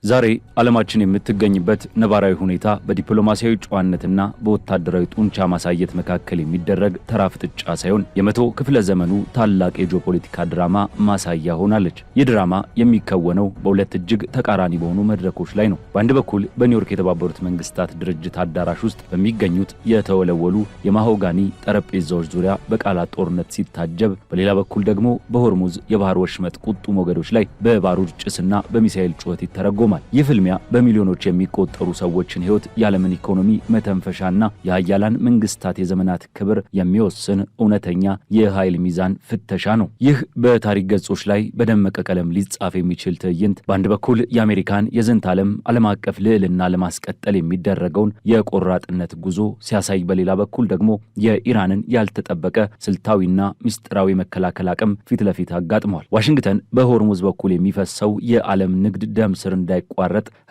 ዛሬ ዓለማችን የምትገኝበት ነባራዊ ሁኔታ በዲፕሎማሲያዊ ጨዋነትና በወታደራዊ ጡንቻ ማሳየት መካከል የሚደረግ ተራ ፍጥጫ ሳይሆን የመቶ ክፍለ ዘመኑ ታላቅ የጂኦፖለቲካ ድራማ ማሳያ ሆናለች። ይህ ድራማ የሚከወነው በሁለት እጅግ ተቃራኒ በሆኑ መድረኮች ላይ ነው። በአንድ በኩል በኒውዮርክ የተባበሩት መንግስታት ድርጅት አዳራሽ ውስጥ በሚገኙት የተወለወሉ የማሆጋኒ ጠረጴዛዎች ዙሪያ በቃላት ጦርነት ሲታጀብ፣ በሌላ በኩል ደግሞ በሆርሙዝ የባህር ወሽመጥ ቁጡ ሞገዶች ላይ በባሩድ ጭስና በሚሳኤል ጩኸት ይተረጎማል። ይህ ፍልሚያ በሚሊዮኖች የሚቆጠሩ ሰዎችን ሕይወት፣ የዓለምን ኢኮኖሚ መተንፈሻና የሀያላን መንግስታት የዘመናት ክብር የሚወስን እውነተኛ የኃይል ሚዛን ፍተሻ ነው። ይህ በታሪክ ገጾች ላይ በደመቀ ቀለም ሊጻፍ የሚችል ትዕይንት በአንድ በኩል የአሜሪካን የዝንተ ዓለም አቀፍ ልዕልና ለማስቀጠል የሚደረገውን የቆራጥነት ጉዞ ሲያሳይ፣ በሌላ በኩል ደግሞ የኢራንን ያልተጠበቀ ስልታዊና ምስጢራዊ መከላከል አቅም ፊት ለፊት አጋጥመዋል። ዋሽንግተን በሆርሙዝ በኩል የሚፈሰው የዓለም ንግድ ደም ስር እንዳይቋረጥ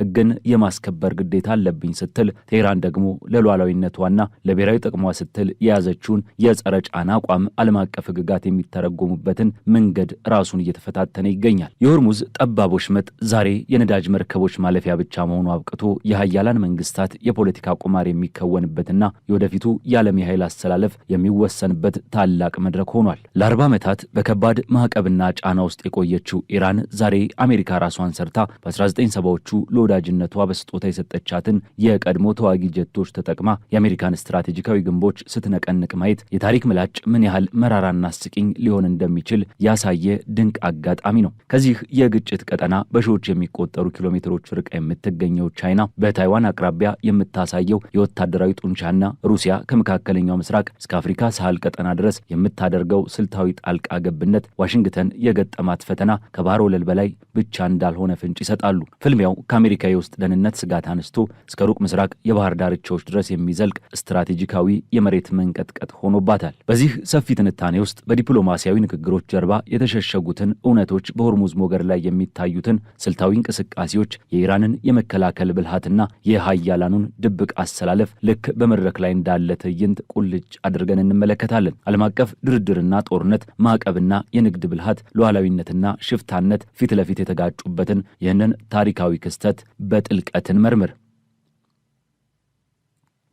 ሕግን የማስከበር ግዴታ አለብኝ ስትል፣ ቴህራን ደግሞ ለሉዓላዊነቷና ለብሔራዊ ጥቅሟ ስትል የያዘችውን የጸረ ጫና አቋም ዓለም አቀፍ ሕግጋት የሚተረጎሙበትን መንገድ ራሱን እየተፈታተነ ይገኛል። የሆርሙዝ ጠባብ ወሽመጥ ዛሬ የነዳጅ መርከቦች ማለፊያ ብቻ መሆኑ አብቅቶ የሀያላን መንግስታት የፖለቲካ ቁማር የሚከወንበትና የወደፊቱ የዓለም የኃይል አስተላለፍ የሚወሰንበት ታላቅ መድረክ ሆኗል። ለ40 ዓመታት በከባድ ማዕቀብና ጫና ውስጥ የቆየችው ኢራን ዛሬ አሜሪካ ራሷን ሰርታ በ1970ዎቹ ለወዳጅነቷ በስጦታ የሰጠቻትን የቀድሞ ተዋጊ ጀቶች ተጠቅማ የአሜሪካን ስትራቴጂካዊ ግንቦች ስትነቀንቅ ማየት የታሪክ ምላጭ ምን ያህል መራራና አስቂኝ ሊሆን እንደሚችል ያሳየ ድንቅ አጋጣሚ ነው። ከዚህ የግጭት ቀጠና በሺዎች የሚቆጠሩ ኪሎሜትሮች ርቃ የምትገኘው ቻይና በታይዋን አቅራቢያ የምታሳየው የወታደራዊ ጡንቻና ሩሲያ ከመካከለኛው ምስራቅ እስከ አፍሪካ ሳህል ቀጠና ድረስ የምታደርገው ስልታዊ ጣልቃ ገብነት ዋሽንግተን የገጠማት ፈተና ከባህር ወለል በላይ ብቻ እንዳልሆነ ፍንጭ ይሰጣሉ። ፍልሚያው ከአሜሪካ የውስጥ ደህንነት ስጋት አንስቶ እስከ ሩቅ ምስራቅ የባህር ዳርቻዎች ድረስ የሚዘልቅ ስትራቴጂካዊ የመሬት መንቀጥቀጥ ሆኖባታል። በዚህ ሰፊ ትንታኔ ውስጥ በዲፕሎማሲያዊ ንግግሮች ጀርባ የተሸሸጉትን እውነቶች፣ በሆርሙዝ ሞገድ ላይ የሚታዩትን ስልታዊ እንቅስቃሴዎች፣ የኢራንን የመከላከል ብልሃትና የሀያላኑን ድብቅ አሰላለፍ ልክ በመድረክ ላይ እንዳለ ትዕይንት ቁልጭ አድርገን እንመለከታለን። ዓለም አቀፍ ድርድርና ጦርነት፣ ማዕቀብና የንግድ ብልሃት፣ ሉዓላዊነትና ሽፍታነት ፊት ለፊት የተጋጩበትን ይህንን ታሪካዊ ክስተት በጥልቀት እንመርምር።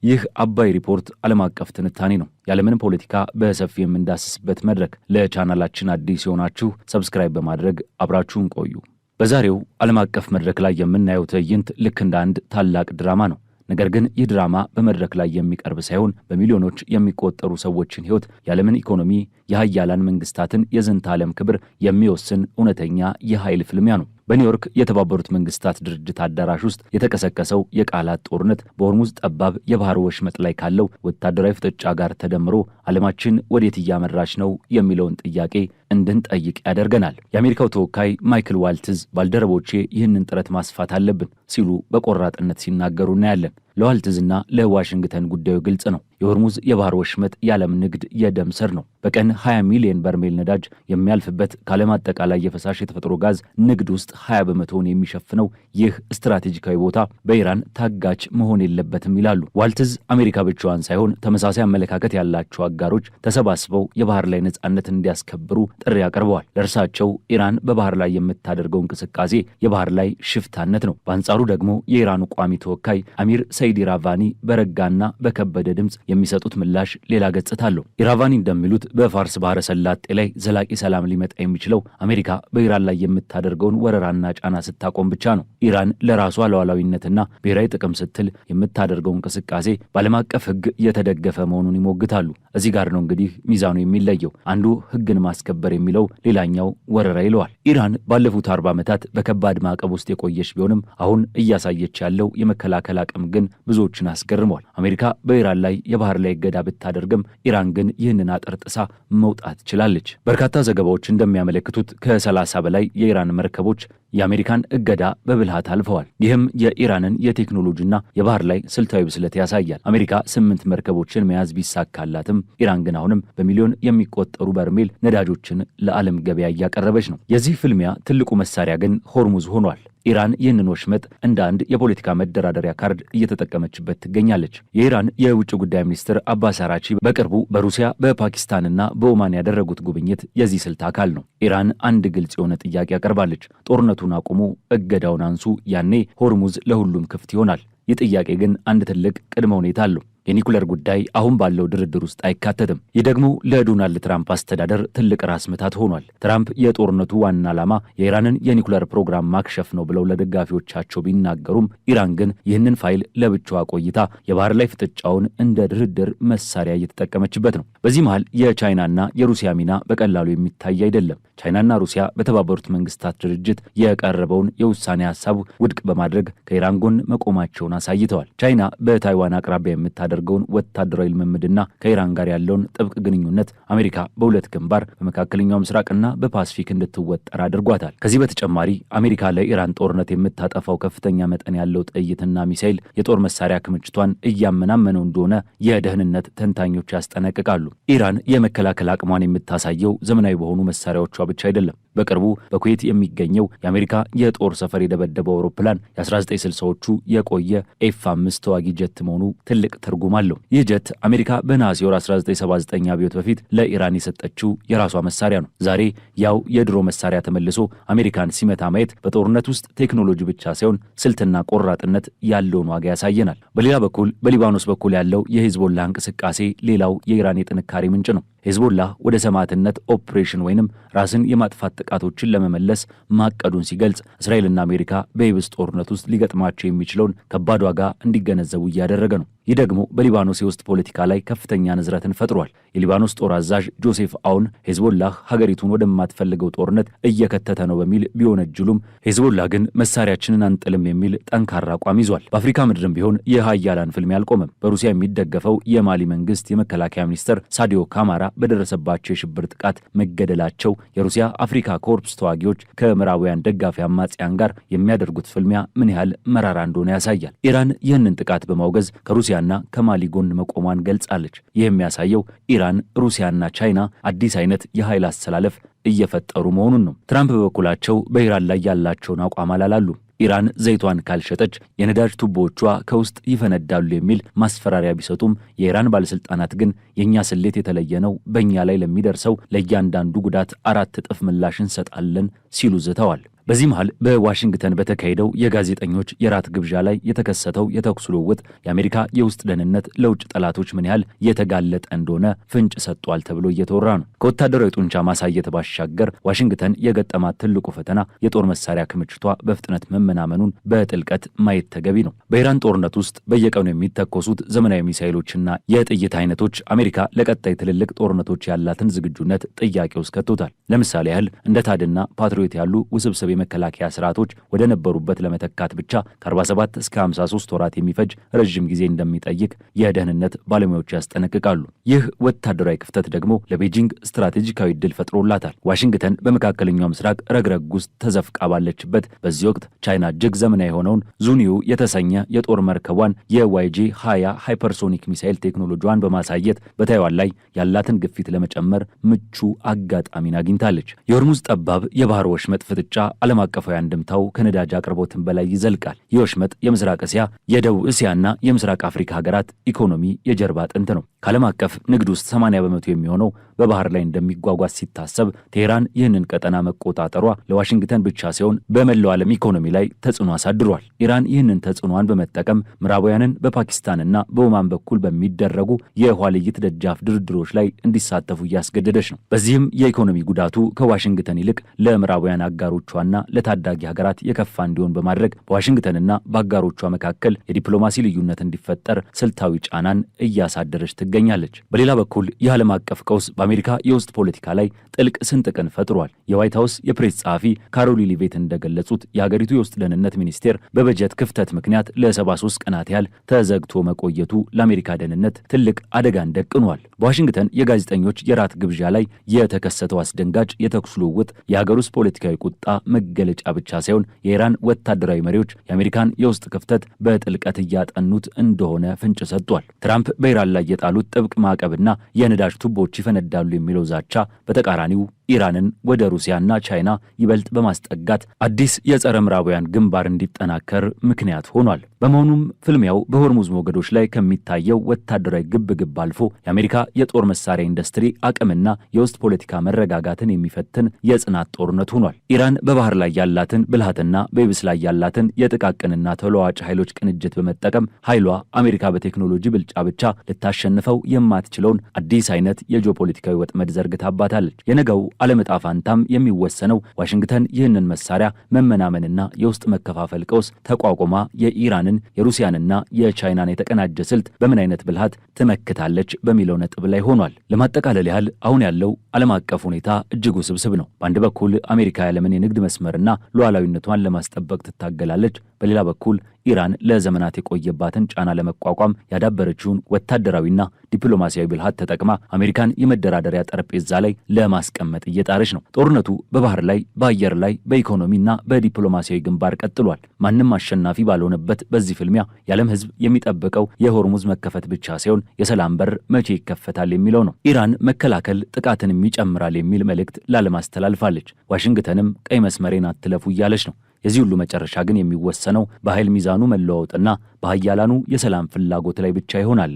ይህ አባይ ሪፖርት ዓለም አቀፍ ትንታኔ ነው። የዓለምን ፖለቲካ በሰፊ የምንዳስስበት መድረክ። ለቻናላችን አዲስ የሆናችሁ ሰብስክራይብ በማድረግ አብራችሁን ቆዩ። በዛሬው ዓለም አቀፍ መድረክ ላይ የምናየው ትዕይንት ልክ እንደ አንድ ታላቅ ድራማ ነው። ነገር ግን ይህ ድራማ በመድረክ ላይ የሚቀርብ ሳይሆን በሚሊዮኖች የሚቆጠሩ ሰዎችን ሕይወት፣ የዓለምን ኢኮኖሚ፣ የሀያላን መንግስታትን የዝንተ ዓለም ክብር የሚወስን እውነተኛ የኃይል ፍልሚያ ነው። በኒውዮርክ የተባበሩት መንግስታት ድርጅት አዳራሽ ውስጥ የተቀሰቀሰው የቃላት ጦርነት በሆርሙዝ ጠባብ የባህር ወሽመጥ ላይ ካለው ወታደራዊ ፍጥጫ ጋር ተደምሮ ዓለማችን ወዴት እያመራች ነው የሚለውን ጥያቄ እንድንጠይቅ ያደርገናል። የአሜሪካው ተወካይ ማይክል ዋልትዝ ባልደረቦቼ ይህንን ጥረት ማስፋት አለብን ሲሉ በቆራጥነት ሲናገሩ እናያለን። ለዋልትዝና ለዋሽንግተን ጉዳዩ ግልጽ ነው። የሆርሙዝ የባህር ወሽመጥ የዓለም ንግድ የደም ስር ነው። በቀን 20 ሚሊዮን በርሜል ነዳጅ የሚያልፍበት፣ ከዓለም አጠቃላይ የፈሳሽ የተፈጥሮ ጋዝ ንግድ ውስጥ 20 በመቶውን የሚሸፍነው ይህ ስትራቴጂካዊ ቦታ በኢራን ታጋች መሆን የለበትም ይላሉ ዋልትዝ። አሜሪካ ብቻዋን ሳይሆን ተመሳሳይ አመለካከት ያላቸው አጋሮች ተሰባስበው የባህር ላይ ነጻነት እንዲያስከብሩ ጥሪ አቅርበዋል። ለእርሳቸው ኢራን በባህር ላይ የምታደርገው እንቅስቃሴ የባህር ላይ ሽፍታነት ነው። በአንጻሩ ደግሞ የኢራኑ ቋሚ ተወካይ አሚር ሰይድ ኢራቫኒ በረጋና በከበደ ድምፅ የሚሰጡት ምላሽ ሌላ ገጽታ አለው። ኢራቫኒ እንደሚሉት በፋርስ ባህረ ሰላጤ ላይ ዘላቂ ሰላም ሊመጣ የሚችለው አሜሪካ በኢራን ላይ የምታደርገውን ወረራና ጫና ስታቆም ብቻ ነው። ኢራን ለራሷ ሉዓላዊነትና ብሔራዊ ጥቅም ስትል የምታደርገው እንቅስቃሴ በዓለም አቀፍ ሕግ የተደገፈ መሆኑን ይሞግታሉ። እዚህ ጋር ነው እንግዲህ ሚዛኑ የሚለየው። አንዱ ሕግን ማስከበር የሚለው፣ ሌላኛው ወረራ ይለዋል። ኢራን ባለፉት 40 ዓመታት በከባድ ማዕቀብ ውስጥ የቆየች ቢሆንም አሁን እያሳየች ያለው የመከላከል አቅም ግን ብዙዎችን አስገርሟል። አሜሪካ በኢራን ላይ የባህር ላይ እገዳ ብታደርግም ኢራን ግን ይህንን አጥር ጥሳ መውጣት ችላለች። በርካታ ዘገባዎች እንደሚያመለክቱት ከ30 በላይ የኢራን መርከቦች የአሜሪካን እገዳ በብልሃት አልፈዋል። ይህም የኢራንን የቴክኖሎጂና የባህር ላይ ስልታዊ ብስለት ያሳያል። አሜሪካ 8 መርከቦችን መያዝ ቢሳካላትም ኢራን ግን አሁንም በሚሊዮን የሚቆጠሩ በርሜል ነዳጆችን ለዓለም ገበያ እያቀረበች ነው። የዚህ ፍልሚያ ትልቁ መሳሪያ ግን ሆርሙዝ ሆኗል። ኢራን ይህንን ወሽመጥ እንደ አንድ የፖለቲካ መደራደሪያ ካርድ እየተጠቀመችበት ትገኛለች። የኢራን የውጭ ጉዳይ ሚኒስትር አባስ አራቺ በቅርቡ በሩሲያ በፓኪስታንና በኦማን ያደረጉት ጉብኝት የዚህ ስልት አካል ነው። ኢራን አንድ ግልጽ የሆነ ጥያቄ ያቀርባለች። ጦርነቱን አቁሙ፣ እገዳውን አንሱ፣ ያኔ ሆርሙዝ ለሁሉም ክፍት ይሆናል። ይህ ጥያቄ ግን አንድ ትልቅ ቅድመ ሁኔታ አለው። የኒኩለር ጉዳይ አሁን ባለው ድርድር ውስጥ አይካተትም። ይህ ደግሞ ለዶናልድ ትራምፕ አስተዳደር ትልቅ ራስ ምታት ሆኗል። ትራምፕ የጦርነቱ ዋና ዓላማ የኢራንን የኒኩለር ፕሮግራም ማክሸፍ ነው ብለው ለደጋፊዎቻቸው ቢናገሩም ኢራን ግን ይህንን ፋይል ለብቻዋ ቆይታ የባህር ላይ ፍጥጫውን እንደ ድርድር መሳሪያ እየተጠቀመችበት ነው። በዚህ መሃል የቻይናና የሩሲያ ሚና በቀላሉ የሚታይ አይደለም። ቻይናና ሩሲያ በተባበሩት መንግስታት ድርጅት የቀረበውን የውሳኔ ሀሳብ ውድቅ በማድረግ ከኢራን ጎን መቆማቸውን አሳይተዋል። ቻይና በታይዋን አቅራቢያ የምታደርገውን ወታደራዊ ልምምድና ከኢራን ጋር ያለውን ጥብቅ ግንኙነት አሜሪካ በሁለት ግንባር በመካከለኛው ምስራቅና በፓሲፊክ እንድትወጠር አድርጓታል። ከዚህ በተጨማሪ አሜሪካ ለኢራን ጦርነት የምታጠፋው ከፍተኛ መጠን ያለው ጥይትና ሚሳይል የጦር መሳሪያ ክምችቷን እያመናመነው እንደሆነ የደህንነት ተንታኞች ያስጠነቅቃሉ። ኢራን የመከላከል አቅሟን የምታሳየው ዘመናዊ በሆኑ መሳሪያዎቿ ብቻ አይደለም። በቅርቡ በኩዌት የሚገኘው የአሜሪካ የጦር ሰፈር የደበደበው አውሮፕላን የ1960ዎቹ የቆየ ኤፍ5 ተዋጊ ጀት መሆኑ ትልቅ ትርጉም አለው። ይህ ጀት አሜሪካ በነሐሴ ወር 1979 አብዮት በፊት ለኢራን የሰጠችው የራሷ መሳሪያ ነው። ዛሬ ያው የድሮ መሳሪያ ተመልሶ አሜሪካን ሲመታ ማየት በጦርነት ውስጥ ቴክኖሎጂ ብቻ ሳይሆን ስልትና ቆራጥነት ያለውን ዋጋ ያሳየናል። በሌላ በኩል በሊባኖስ በኩል ያለው የሂዝቦላ እንቅስቃሴ ሌላው የኢራን የጥንካሬ ምንጭ ነው። ሂዝቦላ ወደ ሰማዕትነት ኦፕሬሽን ወይንም ራስን የማጥፋት ጥቃቶችን ለመመለስ ማቀዱን ሲገልጽ እስራኤልና አሜሪካ በየብስ ጦርነት ውስጥ ሊገጥማቸው የሚችለውን ከባድ ዋጋ እንዲገነዘቡ እያደረገ ነው። ይህ ደግሞ በሊባኖስ የውስጥ ፖለቲካ ላይ ከፍተኛ ንዝረትን ፈጥሯል። የሊባኖስ ጦር አዛዥ ጆሴፍ አውን ሂዝቦላህ ሀገሪቱን ወደማትፈልገው ጦርነት እየከተተ ነው በሚል ቢወነጅሉም ሂዝቦላ ግን መሳሪያችንን አንጥልም የሚል ጠንካራ አቋም ይዟል። በአፍሪካ ምድርም ቢሆን የሀያላን ፍልሚያ አልቆመም። በሩሲያ የሚደገፈው የማሊ መንግስት የመከላከያ ሚኒስትር ሳዲዮ ካማራ በደረሰባቸው የሽብር ጥቃት መገደላቸው የሩሲያ አፍሪካ ኮርፕስ ተዋጊዎች ከምዕራባውያን ደጋፊ አማጽያን ጋር የሚያደርጉት ፍልሚያ ምን ያህል መራራ እንደሆነ ያሳያል። ኢራን ይህንን ጥቃት በማውገዝ ከሩሲያና ከማሊ ጎን መቆሟን ገልጻለች። ይህ የሚያሳየው ኢራን፣ ሩሲያና ቻይና አዲስ አይነት የኃይል አሰላለፍ እየፈጠሩ መሆኑን ነው። ትራምፕ በበኩላቸው በኢራን ላይ ያላቸውን አቋም አላላሉ። ኢራን ዘይቷን ካልሸጠች የነዳጅ ቱቦዎቿ ከውስጥ ይፈነዳሉ የሚል ማስፈራሪያ ቢሰጡም የኢራን ባለስልጣናት ግን የኛ ስሌት የተለየ ነው፣ በእኛ ላይ ለሚደርሰው ለእያንዳንዱ ጉዳት 4 እጥፍ ምላሽ እንሰጣለን ሲሉ ዝተዋል። በዚህ መሃል በዋሽንግተን በተካሄደው የጋዜጠኞች የራት ግብዣ ላይ የተከሰተው የተኩስ ልውውጥ የአሜሪካ የውስጥ ደህንነት ለውጭ ጠላቶች ምን ያህል የተጋለጠ እንደሆነ ፍንጭ ሰጥቷል ተብሎ እየተወራ ነው። ከወታደራዊ ጡንቻ ማሳየት ባሻገር ዋሽንግተን የገጠማት ትልቁ ፈተና የጦር መሳሪያ ክምችቷ በፍጥነት መመናመኑን በጥልቀት ማየት ተገቢ ነው። በኢራን ጦርነት ውስጥ በየቀኑ የሚተኮሱት ዘመናዊ ሚሳይሎችና የጥይት አይነቶች አሜሪካ ለቀጣይ ትልልቅ ጦርነቶች ያላትን ዝግጁነት ጥያቄ ውስጥ ከቶታል። ለምሳሌ ያህል እንደ ታድና ፓትሪዮት ያሉ ውስብስብ የመከላከያ ስርዓቶች ወደ ነበሩበት ለመተካት ብቻ ከ47 እስከ 53 ወራት የሚፈጅ ረዥም ጊዜ እንደሚጠይቅ የደህንነት ባለሙያዎች ያስጠነቅቃሉ። ይህ ወታደራዊ ክፍተት ደግሞ ለቤጂንግ ስትራቴጂካዊ ድል ፈጥሮላታል። ዋሽንግተን በመካከለኛው ምስራቅ ረግረግ ውስጥ ተዘፍቃ ባለችበት በዚህ ወቅት ቻይና እጅግ ዘመናዊ የሆነውን ዙኒዩ የተሰኘ የጦር መርከቧን የዋይጂ 20 ሃይፐርሶኒክ ሚሳይል ቴክኖሎጂዋን በማሳየት በታይዋን ላይ ያላትን ግፊት ለመጨመር ምቹ አጋጣሚን አግኝታለች። የሆርሙዝ ጠባብ የባህር ወሽመጥ ፍጥጫ ዓለም አቀፋዊ አንድምታው ከነዳጅ አቅርቦትን በላይ ይዘልቃል። ይህ ወሽመጥ የምስራቅ እስያ፣ የደቡብ እስያና የምስራቅ አፍሪካ ሀገራት ኢኮኖሚ የጀርባ አጥንት ነው። ከዓለም አቀፍ ንግድ ውስጥ 80 በመቶ የሚሆነው በባህር ላይ እንደሚጓጓዝ ሲታሰብ ቴህራን ይህንን ቀጠና መቆጣጠሯ ለዋሽንግተን ብቻ ሳይሆን በመላው ዓለም ኢኮኖሚ ላይ ተጽዕኖ አሳድሯል። ኢራን ይህንን ተጽዕኖዋን በመጠቀም ምዕራባውያንን በፓኪስታንና በኦማን በኩል በሚደረጉ የኋልይት ደጃፍ ድርድሮች ላይ እንዲሳተፉ እያስገደደች ነው። በዚህም የኢኮኖሚ ጉዳቱ ከዋሽንግተን ይልቅ ለምዕራባውያን አጋሮቿና ለታዳጊ ሀገራት የከፋ እንዲሆን በማድረግ በዋሽንግተንና በአጋሮቿ መካከል የዲፕሎማሲ ልዩነት እንዲፈጠር ስልታዊ ጫናን እያሳደረች ትገኛለች። በሌላ በኩል የዓለም አቀፍ ቀውስ በአሜሪካ የውስጥ ፖለቲካ ላይ ጥልቅ ስንጥቅን ፈጥሯል። የዋይት ሀውስ የፕሬስ ጸሐፊ ካሮሊ ሊቬት እንደገለጹት የሀገሪቱ የውስጥ ደህንነት ሚኒስቴር በበጀት ክፍተት ምክንያት ለ73 ቀናት ያህል ተዘግቶ መቆየቱ ለአሜሪካ ደህንነት ትልቅ አደጋን ደቅኗል። በዋሽንግተን የጋዜጠኞች የራት ግብዣ ላይ የተከሰተው አስደንጋጭ የተኩስ ልውውጥ የሀገር ውስጥ ፖለቲካዊ ቁጣ መገለጫ ብቻ ሳይሆን የኢራን ወታደራዊ መሪዎች የአሜሪካን የውስጥ ክፍተት በጥልቀት እያጠኑት እንደሆነ ፍንጭ ሰጥቷል። ትራምፕ በኢራን ላይ የጣሉት ጥብቅ ማዕቀብና የነዳጅ ቱቦች ይፈነዳሉ የሚለው ዛቻ በተቃራኒው ኢራንን ወደ ሩሲያና ቻይና ይበልጥ በማስጠጋት አዲስ የጸረ ምዕራባውያን ግንባር እንዲጠናከር ምክንያት ሆኗል። በመሆኑም ፍልሚያው በሆርሙዝ ሞገዶች ላይ ከሚታየው ወታደራዊ ግብግብ አልፎ የአሜሪካ የጦር መሳሪያ ኢንዱስትሪ አቅምና የውስጥ ፖለቲካ መረጋጋትን የሚፈትን የጽናት ጦርነት ሆኗል። ኢራን በባህር ላይ ያላትን ብልሃትና በየብስ ላይ ያላትን የጥቃቅንና ተለዋዋጭ ኃይሎች ቅንጅት በመጠቀም ኃይሏ አሜሪካ በቴክኖሎጂ ብልጫ ብቻ ልታሸንፈው የማትችለውን አዲስ አይነት የጂኦፖለቲካዊ ወጥመድ ዘርግታባታለች። የነገው ዓለም ዕጣ ፈንታም የሚወሰነው ዋሽንግተን ይህንን መሳሪያ መመናመንና የውስጥ መከፋፈል ቀውስ ተቋቁማ የኢራንን የሩሲያንና የቻይናን የተቀናጀ ስልት በምን አይነት ብልሃት ትመክታለች በሚለው ነጥብ ላይ ሆኗል። ለማጠቃለል ያህል አሁን ያለው ዓለም አቀፍ ሁኔታ እጅግ ውስብስብ ነው። በአንድ በኩል አሜሪካ የዓለምን የንግድ መስመርና ሉዓላዊነቷን ለማስጠበቅ ትታገላለች። በሌላ በኩል ኢራን ለዘመናት የቆየባትን ጫና ለመቋቋም ያዳበረችውን ወታደራዊና ዲፕሎማሲያዊ ብልሃት ተጠቅማ አሜሪካን የመደራደሪያ ጠረጴዛ ላይ ለማስቀመጥ እየጣረች ነው። ጦርነቱ በባህር ላይ፣ በአየር ላይ፣ በኢኮኖሚና በዲፕሎማሲያዊ ግንባር ቀጥሏል። ማንም አሸናፊ ባልሆነበት በዚህ ፍልሚያ የዓለም ሕዝብ የሚጠብቀው የሆርሙዝ መከፈት ብቻ ሳይሆን የሰላም በር መቼ ይከፈታል የሚለው ነው። ኢራን መከላከል ጥቃትንም ይጨምራል የሚል መልእክት ለዓለም አስተላልፋለች። ዋሽንግተንም ቀይ መስመሬን አትለፉ እያለች ነው። የዚህ ሁሉ መጨረሻ ግን የሚወሰነው በኃይል ሚዛኑ መለዋወጥና በኃያላኑ የሰላም ፍላጎት ላይ ብቻ ይሆናል።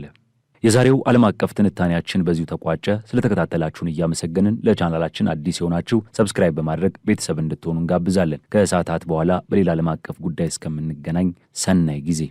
የዛሬው ዓለም አቀፍ ትንታኔያችን በዚሁ ተቋጨ። ስለተከታተላችሁን እያመሰገንን ለቻናላችን አዲስ የሆናችሁ ሰብስክራይብ በማድረግ ቤተሰብ እንድትሆኑ እንጋብዛለን። ከሰዓታት በኋላ በሌላ ዓለም አቀፍ ጉዳይ እስከምንገናኝ ሰናይ ጊዜ